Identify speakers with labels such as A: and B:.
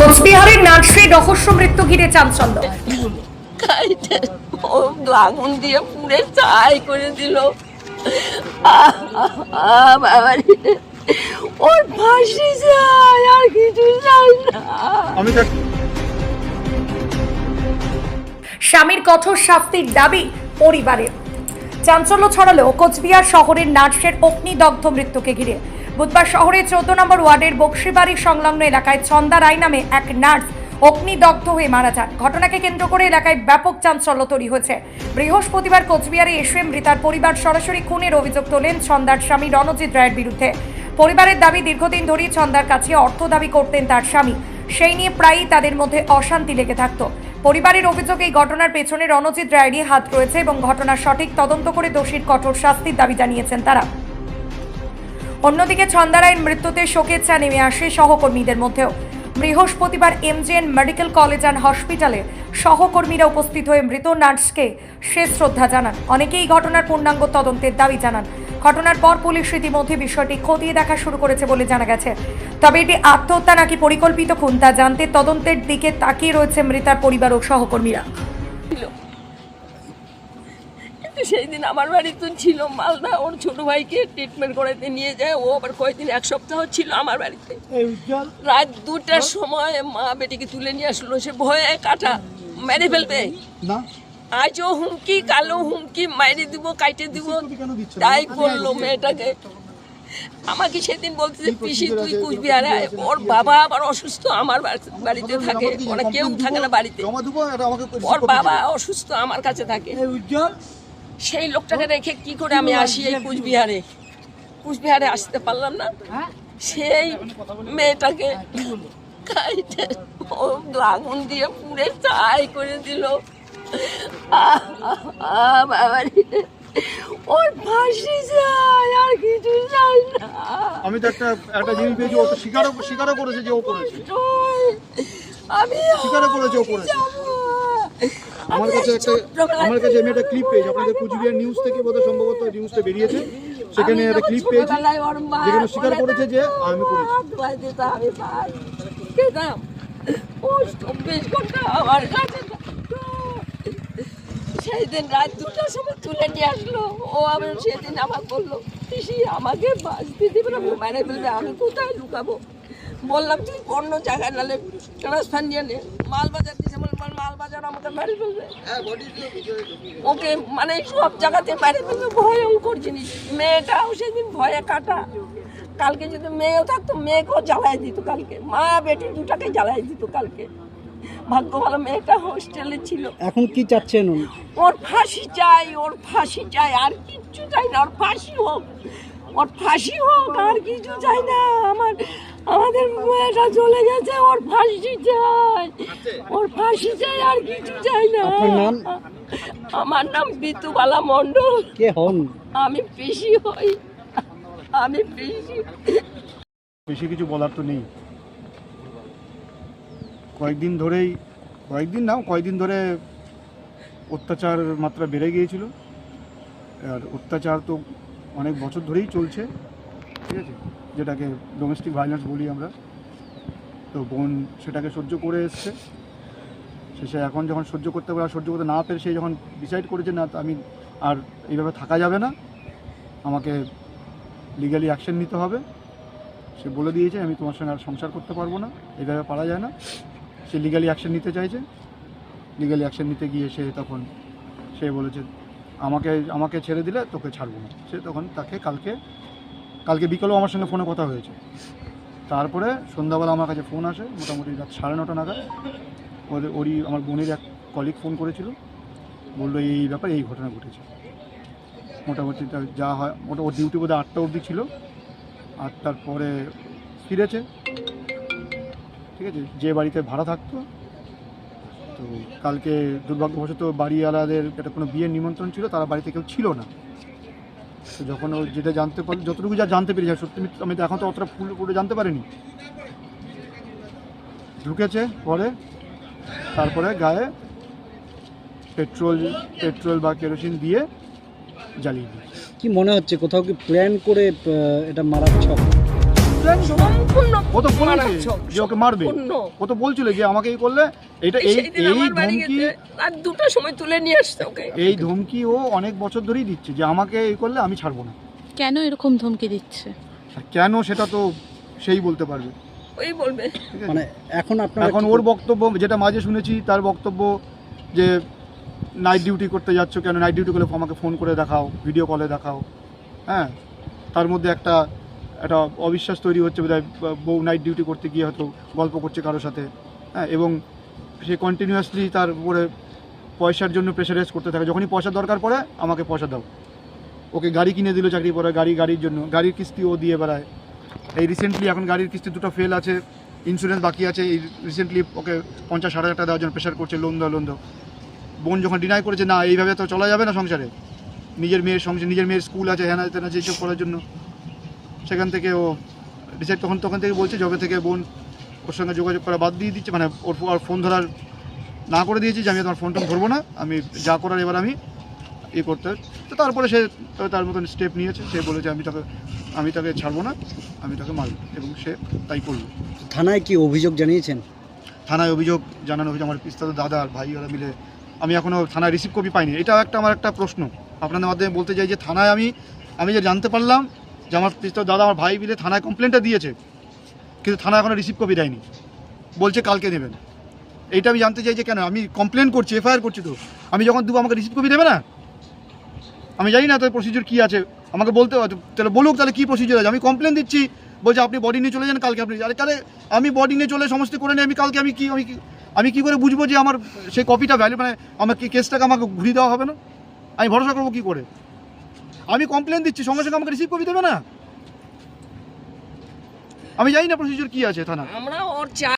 A: কোচবিহারের নার্সের রহস্য মৃত্যু ঘিরে চাঞ্চল্য।
B: আগুন দিয়ে পুড়ে ছাই করে দিল। ওর ফাঁসি চাই, আর কিছু চাই না।
A: স্বামীর কঠোর শাস্তির দাবি পরিবারের। চাঞ্চল্য ছড়ালো কোচবিহার শহরের নার্সের অগ্নিদগ্ধ মৃত্যুকে ঘিরে। বুধবার শহরের 14 নম্বর ওয়ার্ডের বক্সিবাড়ি সংলগ্ন এলাকায় ছন্দা রায় নামে এক নার্স অগ্নিদগ্ধ হয়ে মারা যান। ঘটনাকে কেন্দ্র করে এলাকায় ব্যাপক চাঞ্চল্য তৈরি হয়েছে। বৃহস্পতিবার কোচবিহারে এসে মৃতার পরিবার সরাসরি খুনের অভিযোগ তোলেন ছন্দার স্বামী রণজিৎ রায়ের বিরুদ্ধে। পরিবারের দাবি, দীর্ঘদিন ধরেই ছন্দার কাছে অর্থ দাবি করতেন তার স্বামী। সেই নিয়ে প্রায়ই তাদের মধ্যে অশান্তি লেগে থাকত। পরিবারের অভিযোগ, এই ঘটনার পেছনে রণজিৎ রায়েরই হাত রয়েছে এবং ঘটনার সঠিক তদন্ত করে দোষীর কঠোর শাস্তির দাবি জানিয়েছেন তারা। অন্যদিকে ছন্দা রায়ের মৃত্যুতে শোকের ছায়া নেমে আসে সহকর্মীদের মধ্যেও। বৃহস্পতিবার এমজেএন মেডিকেল কলেজ অ্যান্ড হসপিটালে সহকর্মীরা উপস্থিত হয়ে মৃত নার্সকে শেষ শ্রদ্ধা জানান। অনেকেই এই ঘটনার পূর্ণাঙ্গ তদন্তের দাবি জানান। ঘটনার পর পুলিশ ইতিমধ্যে বিষয়টি খতিয়ে দেখা শুরু করেছে বলে জানা গেছে। তবে এটি আত্মহত্যা নাকি পরিকল্পিত খুন তা জানতে তদন্তের দিকে তাকিয়ে রয়েছে মৃতার পরিবার ও সহকর্মীরা।
B: সেই দিন আমার বাড়িতে ছিল মালদা, ওর ছোট ভাইকে ট্রিটমেন্ট করাতে নিয়ে যায়। ও আবার কয়েকদিন, এক সপ্তাহ ছিল আমার বাড়িতে। রাত 2টার সময় মা বেটিকে তুলে নিয়ে আসলো। সে ভয়ে কাটা মেরে ফেলবে, আজও হুমকি, কালো হুমকি, মাইরে দিব, কাইটে দিব, তাই করলো মেয়েটাকে। আমাকে সেদিন বলতেছে, পিসি তুই কুচবিহারে আয়। ওর বাবা আবার অসুস্থ, আমার বাড়িতে থাকে, ওরা কেউ থাকে না বাড়িতে। ওর বাবা অসুস্থ, আমার কাছে থাকে। সেই লোকটাকে রেখে কি করে আমি আসি এই কুচবিহারে আসতে পারলাম না। সেই মেয়েটাকে আগুন দিয়ে পুড়ে ছাই করে দিল। ওর ফাঁসি চাই, আর কিছু চাই না।
C: আমি তো একটা জিনিস পেয়েছি, ও তো স্বীকারও করেছে যে ও করেছে।
B: আমি
C: স্বীকারও করেছে ও করেছে। আমার কাছে আমি একটা ক্লিপ পেয়েছি, আপনাদের কুচবিহার নিউজ থেকে বোধহয় সম্ভবত নিউজটা বেরিয়েছে, সেখানে একটা ক্লিপ পেয়েছি যেখানে স্বীকার করেছে যে আমি করেছি।
B: আমার কাছে সেই দিন রাত 2টার সময় তুলে নিয়ে আসলো। ও আবার সেদিন আমাকে বললো, পিসি আমাকে বাঁচতে দেবে না, মেরে ফেলবে, আমি কোথায় লুকাবো? বললাম তুই অন্য জায়গায় নালে ট্রান্সফার নিয়ে নে। মালবাজার দিয়েছে, মালবাজার আমাকে মেরে ফেলবে। ওকে মানে সব জায়গাতে মেরে ফেলবে, ভয়ঙ্কর জিনিস। মেয়েটাও সেদিন ভয়ে কাটা। কালকে যদি মেয়েও থাকতো, মেয়েকেও জ্বালাই দিত কালকে। মা বেটি দুটাকে জ্বালাই দিত কালকে। ভাগ্য ভালো মেয়েটা হোস্টেলে ছিল।
D: এখন কি চাচ্ছেন?
B: ওর ফাঁসি চাই, ওর ফাঁসি চাই, আর কিচ্ছু চাই না। ওর ফাঁসি হোক, ওর ফাঁসি হোক, আর কিছু চাই না। আমাদের মেয়েটা চলে গেছে, ওর ফাঁসি চাই, ওর ফাঁসি চাই, আর কিছু চাই না।
D: আপনার নাম?
B: আমার নাম বিতুবালা মণ্ডল।
D: কে হন?
B: আমি পিসি হই, আমি পিসি।
C: বেশি কিছু বলার তো নেই। কয়েকদিন ধরে অত্যাচার মাত্রা বেড়ে গিয়েছিল। আর অত্যাচার তো অনেক বছর ধরেই চলছে, ঠিক আছে, যেটাকে ডোমেস্টিক ভায়োলেন্স বলি আমরা। তো বোন সেটাকে সহ্য করে এসছে। শেষে এখন যখন সহ্য করতে না পেরে সে যখন ডিসাইড করেছে না, আমি আর এইভাবে থাকা যাবে না, আমাকে লিগ্যালি অ্যাকশন নিতে হবে। সে বলে দিয়েছে, আমি তোমার সঙ্গে আর সংসার করতে পারবো না, এইভাবে পারা যায় না। সে লিগ্যালি অ্যাকশন নিতে চাইছে। লিগ্যালি অ্যাকশন নিতে গিয়ে সে বলেছে, আমাকে ছেড়ে দিলে তোকে ছাড়বো না। সে তখন তাকে কালকে বিকেলেও আমার সঙ্গে ফোনে কথা হয়েছে। তারপরে সন্ধ্যাবেলা আমার কাছে ফোন আসে, মোটামুটি রাত 9:30 নাগাদ। আমার বোনের এক কলিগ ফোন করেছিল, বললো এই ব্যাপার, এই ঘটনা ঘটেছে। মোটামুটি যা হয়, ওর ডিউটি বোধহয় 8টা অবধি ছিল। 8টার পরে ফিরেছে, ঠিক আছে, যে বাড়িতে ভাড়া থাকতো। তো কালকে দুর্ভাগ্যবশত বাড়িওয়ালাদের একটা কোনো বিয়ের নিমন্ত্রণ ছিল, তারা বাড়িতে কেউ ছিল না। তো যখন ও যেটা যতটুকু জানতে পেরেছে, সত্যি আমি তো এখন তো অতটা পুরো জানতে পারিনি, ঢুকেছে পরে, তারপরে গায়ে পেট্রোল বা কেরোসিন দিয়ে জ্বালিয়ে দিয়েছে।
D: কি মনে হচ্ছে, কোথাও কি প্ল্যান করে এটা মারার ছক?
B: সম্পূর্ণ
C: ও তো বলেছে
B: মারাত্মক,
C: যে ওকে মারবে,
B: সম্পূর্ণ।
C: ও তো বলছিল যে আমাকে এই করলে এটা এই
B: সেই দিন
C: এই
B: আমার বাড়ি
C: ধমকি,
B: গেছে, রাত 2টার সময় তুলে নিয়ে আসছে ওকে।
C: এই ধমকি ও অনেক বছর ধরেই দিচ্ছে যে আমাকে এই করলে আমি ছাড়বো না।
D: কেন এরকম ধমকি দিচ্ছে?
C: আর কেন সেটা তো সেই বলতে পারবে।
B: ওই বলবে।
C: ঠিক আছে?
E: মানে এখন আপনারা
C: এখন ওর বক্তব্য যেটা মাঝে শুনেছি, তার বক্তব্য যে নাইট ডিউটি করতে যাচ্ছ কেন, নাইট ডিউটি করলে আমাকে ফোন করে দেখাও, ভিডিও কলে দেখাও। হ্যাঁ, তার মধ্যে একটা অবিশ্বাস তৈরি হচ্ছে বোধহয়, বউ নাইট ডিউটি করতে গিয়ে হয়তো গল্প করছে কারোর সাথে। হ্যাঁ, এবং সে কন্টিনিউয়াসলি তার উপরে পয়সার জন্য প্রেশারাইজ করতে থাকে, যখনই পয়সার দরকার পড়ে আমাকে পয়সা দাও। ওকে গাড়ি কিনে দিল চাকরি পরে, গাড়ির জন্য গাড়ির কিস্তি ও দিয়ে বেড়ায়। এই রিসেন্টলি এখন গাড়ির কিস্তি 2টা ফেল আছে, ইন্স্যুরেন্স বাকি আছে, এই রিসেন্টলি ওকে 50-60 হাজার টাকা দেওয়ার জন্য প্রেশার করছে, লোন দাও। বোন যখন ডিনাই করেছে না এইভাবে তো চলা যাবে না সংসারে, নিজের মেয়ের স্কুল আছে, হ্যাঁ না যেসব করার জন্য, সেখান থেকে ও ডিসাইড তখন থেকে বলছে, যবে থেকে বোন ওর সঙ্গে যোগাযোগ করা বাদ দিয়ে দিচ্ছে, মানে ওর ফোন ধরার না করে দিয়েছি যে আমি তোমার ফোন ধরবো না, আমি যা করার এবার আমি করতে। তো তারপরে সে তার মতন স্টেপ নিয়েছে, সে বলেছে আমি তাকে ছাড়বো না, আমি তাকে মারব, এবং সে তাই করলো।
E: থানায় কি অভিযোগ জানিয়েছেন?
C: থানায় অভিযোগ জানানো হয়েছে, আমার পিস্তাদ দাদা আর ভাই ওরা মিলে। আমি এখনও থানায় রিসিভ কপি পাইনি, এটাও আমার একটা প্রশ্ন আপনাদের মাধ্যমে বলতে চাই যে থানায় আমি যে জানতে পারলাম যে আমার পিস্তাদ দাদা আমার ভাই মিলে থানায় কমপ্লেনটা দিয়েছে, কিন্তু থানা এখনও রিসিভ কপি দেয়নি, বলছে কালকে দেবেন। এইটা আমি জানতে চাই যে কেন আমি কমপ্লেন করছি, এফআইআর করছি, তো আমি যখন দেবো আমাকে রিসিভ কপি দেবে না? আমি জানি না তার প্রসিডিউর কী আছে, আমাকে বলতে তাহলে বলুক তাহলে কী প্রসিডিউর আছে। আমি কমপ্লেন দিচ্ছি, বলছে আপনি বডি নিয়ে চলে যান কালকে, আপনি আমি বডি নিয়ে চলে সমস্ত করে নিই, আমি কালকে আমি কী করে বুঝবো যে আমার সেই কপিটা ভ্যালু, মানে আমার কি কেসটাকে আমাকে ঘুরিয়ে দেওয়া হবে না? আমি ভরসা করবো কী করে? আমি কমপ্লেন দিচ্ছি, সঙ্গে সঙ্গে আমাকে রিসিভ কপি দেবে না? আমি জানি না প্রসিডিউর কী আছে থানা।
B: আমরা ওর